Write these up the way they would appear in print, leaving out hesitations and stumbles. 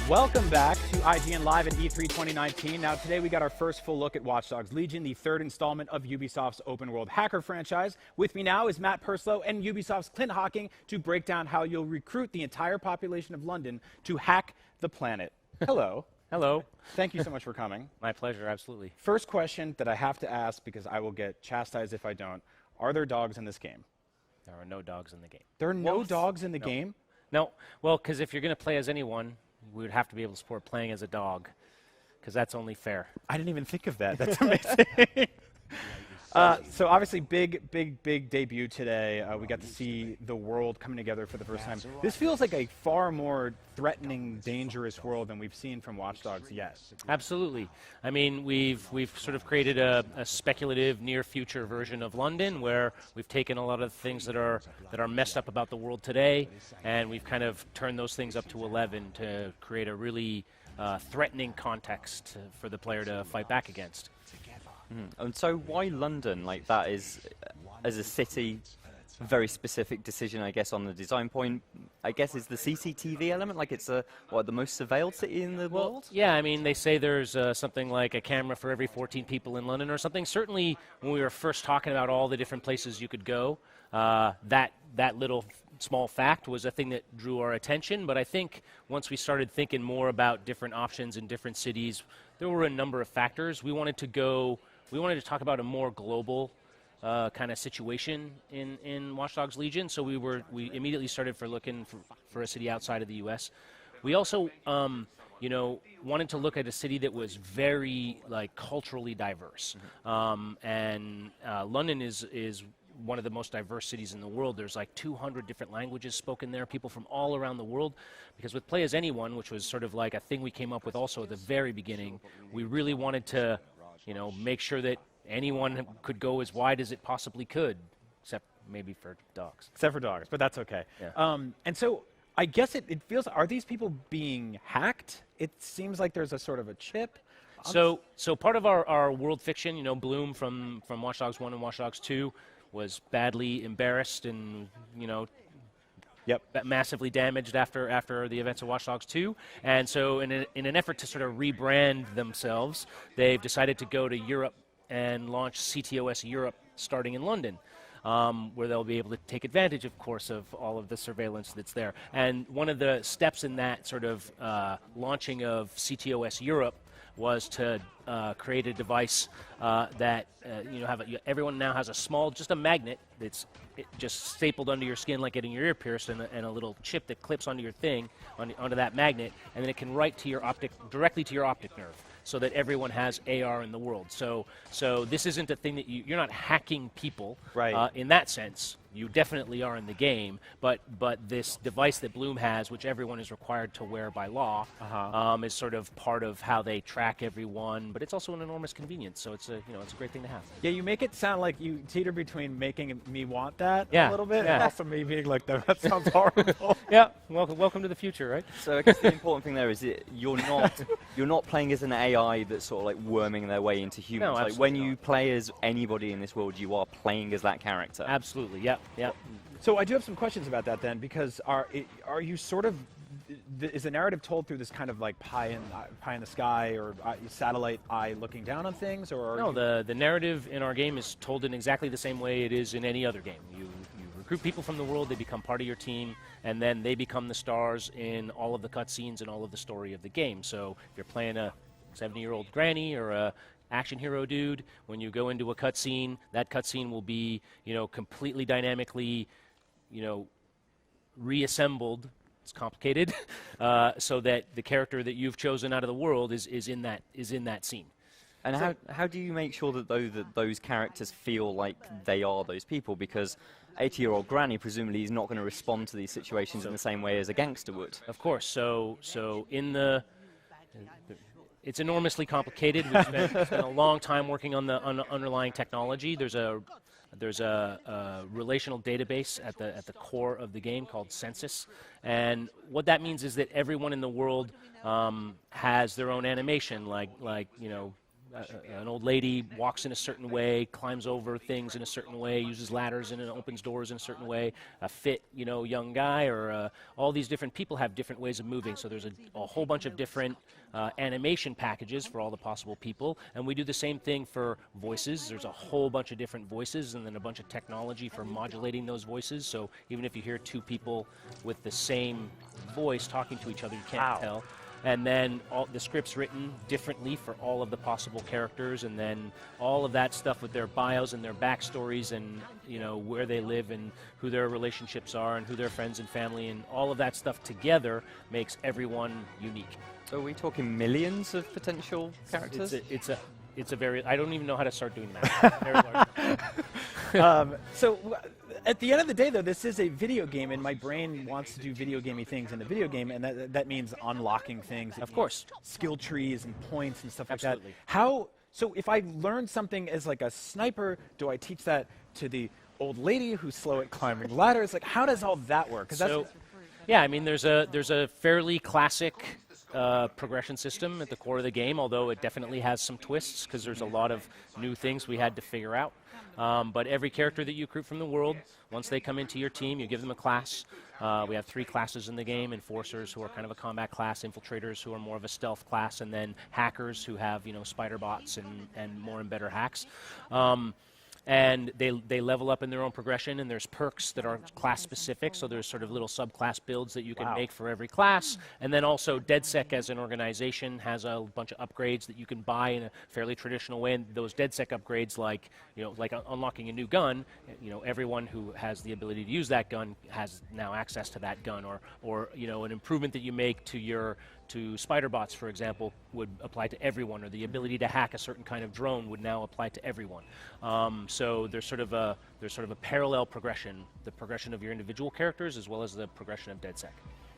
Welcome back to IGN Live at E3 2019. Now today we got our first full look at Watch Dogs Legion, the third installment of Ubisoft's open world hacker franchise. With me now is Matt Purslow and Ubisoft's Clint Hocking to break down how you'll recruit the entire population of London to hack the planet. Hello. Hello. Thank you so much for coming. My pleasure, absolutely. First question that I have to ask because I will get chastised if I don't. Are there dogs in this game? There are no dogs in the game. There are no dogs in the No. game? No, well, because if you're going to play as anyone, we would have to be able to support playing as a dog, because that's only fair. I didn't even think of that. That's amazing. So obviously, big debut today. We got to see the world coming together for the first time. This feels like a far more threatening, dangerous world than we've seen from Watch Dogs yet. Absolutely. I mean, we've sort of created a speculative near-future version of London where we've taken a lot of things that are messed up about the world today, and we've kind of turned those things up to 11 to create a really threatening context for the player to fight back against. And so why London? Like, that is, as a city, a very specific decision, I guess, on the design point. I guess is the CCTV element, like it's the most surveilled city in the world? Yeah, I mean, they say there's something like a camera for every 14 people in London or something. Certainly, when we were first talking about all the different places you could go, that little small fact was a thing that drew our attention. But I think once we started thinking more about different options in different cities, there were a number of factors. We wanted to talk about a more global kind of situation in Watch Dogs Legion, so we immediately started looking for a city outside of the U.S. We also, wanted to look at a city that was very culturally diverse, and London is one of the most diverse cities in the world. There's like 200 different languages spoken there, people from all around the world. Because with Play As Anyone, which was sort of like a thing we came up with also at the very beginning, we really wanted to make sure that anyone could go as wide as it possibly could, except maybe for dogs. Except for dogs, but that's okay. Yeah. And so I guess it feels, are these people being hacked? It seems like there's a sort of a chip. So part of our world fiction, Bloom from Watch Dogs 1 and Watch Dogs 2 was badly embarrassed and, massively damaged after the events of Watch Dogs 2. And so in an effort to sort of rebrand themselves, they've decided to go to Europe and launch CTOS Europe starting in London, where they'll be able to take advantage, of course, of all of the surveillance that's there. And one of the steps in that sort of launching of CTOS Europe was to create a device that everyone now has just a magnet that's just stapled under your skin like getting your ear pierced, and a little chip that clips onto your thing, onto that magnet, and then it can write to your directly to your optic nerve, so that everyone has AR in the world. So this isn't a thing that you're not hacking people, right? In that sense. You definitely are in the game, but this device that Bloom has, which everyone is required to wear by law, is sort of part of how they track everyone. But it's also an enormous convenience, so it's a great thing to have. Yeah, you make it sound like you teeter between making me want that a little bit, yeah. and also me being like, that sounds horrible. Yeah, welcome to the future, right? So I guess the important thing there is you're not playing as an AI that's sort of like worming their way into humans. No, like when you play as anybody in this world, you are playing as that character. Absolutely, yeah. So I do have some questions about that then, because are you sort of, is the narrative told through this kind of like pie in the sky or satellite eye looking down on things, or? No, the narrative in our game is told in exactly the same way it is in any other game. You recruit people from the world, they become part of your team, and then they become the stars in all of the cutscenes and all of the story of the game. So if you're playing a 70-year-old granny or a action hero dude, when you go into a cutscene, that cutscene will be, completely dynamically, reassembled. It's complicated, so that the character that you've chosen out of the world is in that scene. And how do you make sure that those characters feel like they are those people? Because 80-year-old granny presumably is not going to respond to these situations in the same way as a gangster would. Of course. So it's enormously complicated. We've spent a long time working on the underlying technology. There's a relational database at the core of the game called Census, and what that means is that everyone in the world has their own animation, like an old lady walks in a certain way, climbs over things in a certain way, uses ladders and opens doors in a certain way. A fit, young guy, or all these different people have different ways of moving. So there's a whole bunch of different animation packages for all the possible people, and we do the same thing for voices. There's a whole bunch of different voices, and then a bunch of technology for modulating those voices. So even if you hear two people with the same voice talking to each other, you can't tell. And then all the script's written differently for all of the possible characters, and then all of that stuff with their bios and their backstories, and where they live and who their relationships are and who their friends and family, and all of that stuff together makes everyone unique. So are we talking millions of potential characters? It's a very, I don't even know how to start doing that. Very large. So at the end of the day, though, this is a video game, and my brain wants to do video gamey things in a video game, and that means unlocking things. Of course. Skill trees and points and stuff Absolutely. like that. So if I learn something as like a sniper, do I teach that to the old lady who's slow at climbing ladders? Like, how does all that work? 'Cause yeah, I mean, there's a fairly classic progression system at the core of the game, although it definitely has some twists because there's a lot of new things we had to figure out. But every character that you recruit from the world, once they come into your team, you give them a class. We have 3 classes in the game: enforcers, who are kind of a combat class; infiltrators, who are more of a stealth class; and then hackers, who have spider bots and more and better hacks. And they level up in their own progression, and there's perks that are class specific, so there's sort of little subclass builds that you can make for every class. And then also DedSec as an organization has a bunch of upgrades that you can buy in a fairly traditional way, and those DedSec upgrades, like unlocking a new gun, everyone who has the ability to use that gun has now access to that gun, or an improvement that you make to spider bots, for example, would apply to everyone, or the ability to hack a certain kind of drone would now apply to everyone. So there's sort of a parallel progression, the progression of your individual characters as well as the progression of DedSec.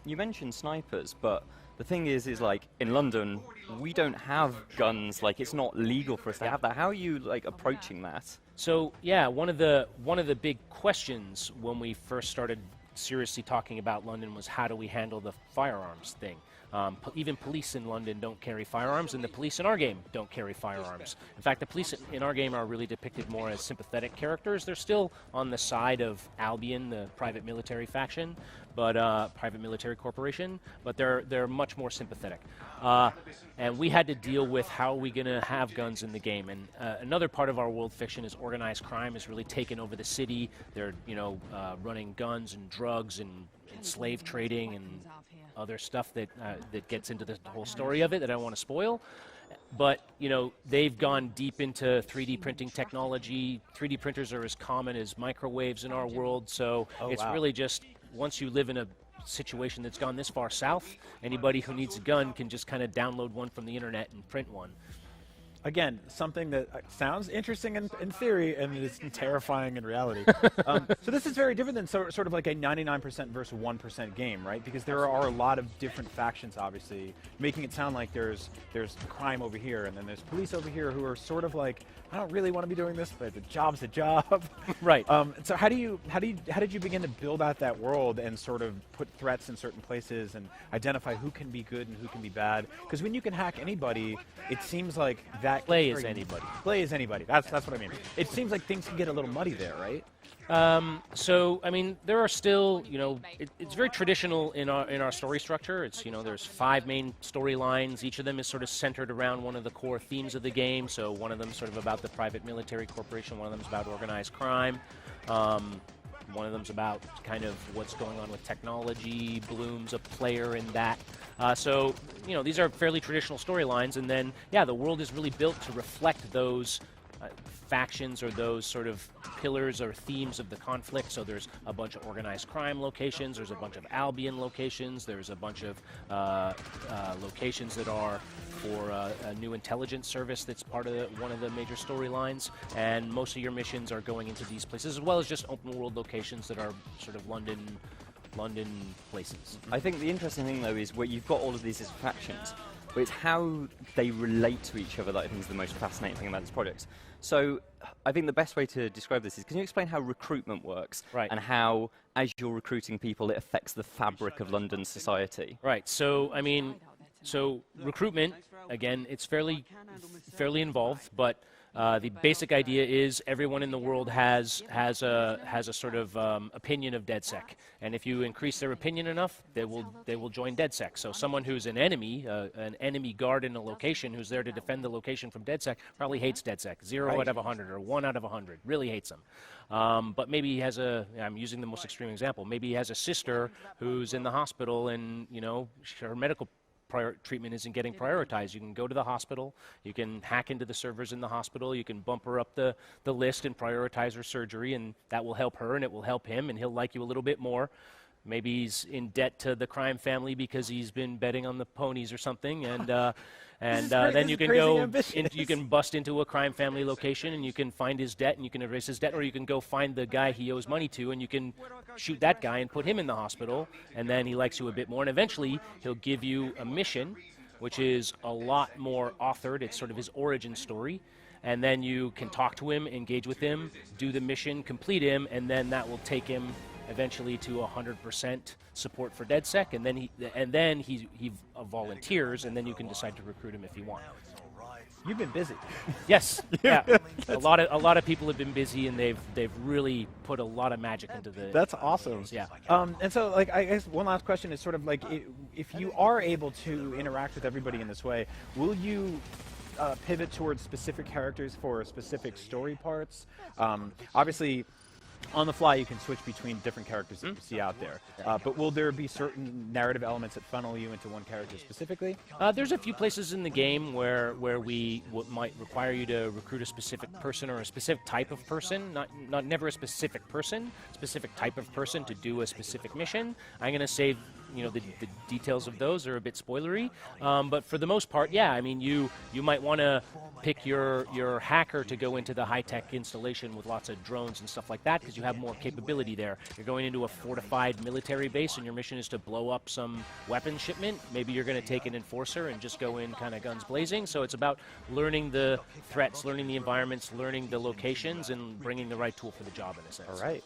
You mentioned snipers, but the thing is like in London, we don't have guns. Like, it's not legal for us to have that. How are you approaching that? So yeah, one of the big questions when we first started seriously talking about London was, how do we handle the firearms thing? Even police in London don't carry firearms, and the police in our game don't carry firearms. In fact, the police in our game are really depicted more as sympathetic characters. They're still on the side of Albion, the private military faction, but private military corporation, but they're much more sympathetic. And we had to deal with how are we going to have guns in the game. And another part of our world fiction is organized crime has really taken over the city. They're running guns and drugs and slave trading and other stuff that gets into the whole story of it that I don't want to spoil. But, they've gone deep into 3D printing technology. 3D printers are as common as microwaves in our world, so really just, once you live in a situation that's gone this far south, anybody who needs a gun can just kind of download one from the internet and print one. Again, something that sounds interesting in theory and is terrifying in reality. So this is very different than sort of like a 99% versus 1% game, right? Because there are a lot of different factions, obviously, making it sound like there's crime over here, and then there's police over here who are sort of like, I don't really want to be doing this, but the job's a job. Right. So how did you begin to build out that world and sort of put threats in certain places and identify who can be good and who can be bad? Because when you can hack anybody, it seems like that play is anybody. Play is anybody. That's what I mean. It seems like things can get a little muddy there, right? So I mean, there are still, it's very traditional in our story structure. It's, there's 5 main storylines. Each of them is sort of centered around one of the core themes of the game. So one of them sort of about the private military corporation. One of them is about organized crime. One of them's about kind of what's going on with technology. Bloom's a player in that. So, these are fairly traditional storylines. And then, yeah, the world is really built to reflect those factions or those sort of pillars or themes of the conflict. So there's a bunch of organized crime locations, there's a bunch of Albion locations, there's a bunch of locations that are for a new intelligence service that's part of one of the major storylines, and most of your missions are going into these places, as well as just open world locations that are sort of London places. I think the interesting thing, though, is where you've got all of these as factions, but it's how they relate to each other that I think is the most fascinating thing about this project. So I think the best way to describe this is, can you explain how recruitment works? Right. And how, as you're recruiting people, it affects the fabric of London society? Right. So, I mean, So recruitment, again, it's fairly involved, but the basic idea is everyone in the world has a sort of opinion of DedSec, and if you increase their opinion enough, they will join DedSec. So someone who's an enemy guard in a location who's there to defend the location from DedSec probably hates DedSec. 0 out of 100 or 1 out of 100 really hates them. But maybe he has I'm using the most extreme example. Maybe he has a sister who's in the hospital, and her medical treatment isn't getting prioritized. You can go to the hospital, you can hack into the servers in the hospital, you can bump her up the list and prioritize her surgery, and that will help her and it will help him, and he'll like you a little bit more. Maybe he's in debt to the crime family because he's been betting on the ponies or something, and then you can you can bust into a crime family location and you can find his debt and you can erase his debt, or you can go find the guy he owes money to and you can shoot that guy and put him in the hospital, and then he likes you a bit more, and eventually he'll give you a mission, which is a lot more authored. It's sort of his origin story. And then you can talk to him, engage with him, do the mission, complete him, and then that will take him eventually to 100% support for DedSec, and then he volunteers, and then you can decide to recruit him if you want. You've been busy. Yes, yeah. a lot of people have been busy, and they've really put a lot of magic into the. That's awesome. Yeah. And so, like, I guess one last question is sort of like, if you are able to interact with everybody in this way, will you pivot towards specific characters for specific story parts? Obviously, on the fly, you can switch between different characters that you see out there. But will there be certain narrative elements that funnel you into one character specifically? There's a few places in the game where we might require you to recruit a specific person or a specific type of person, not never a specific person, specific type of person to do a specific mission. I'm going to save the details of those are a bit spoilery, but for the most part, yeah. I mean, you might want to pick your hacker to go into the high-tech installation with lots of drones and stuff like that, because you have more capability there. You're going into a fortified military base, and your mission is to blow up some weapons shipment. Maybe you're going to take an enforcer and just go in kind of guns blazing. So it's about learning the threats, learning the environments, learning the locations, and bringing the right tool for the job, in a sense. All right.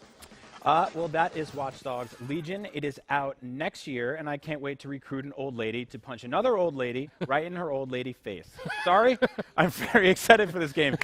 Well, that is Watch Dogs Legion. It is out next year, and I can't wait to recruit an old lady to punch another old lady right in her old lady face. Sorry? I'm very excited for this game.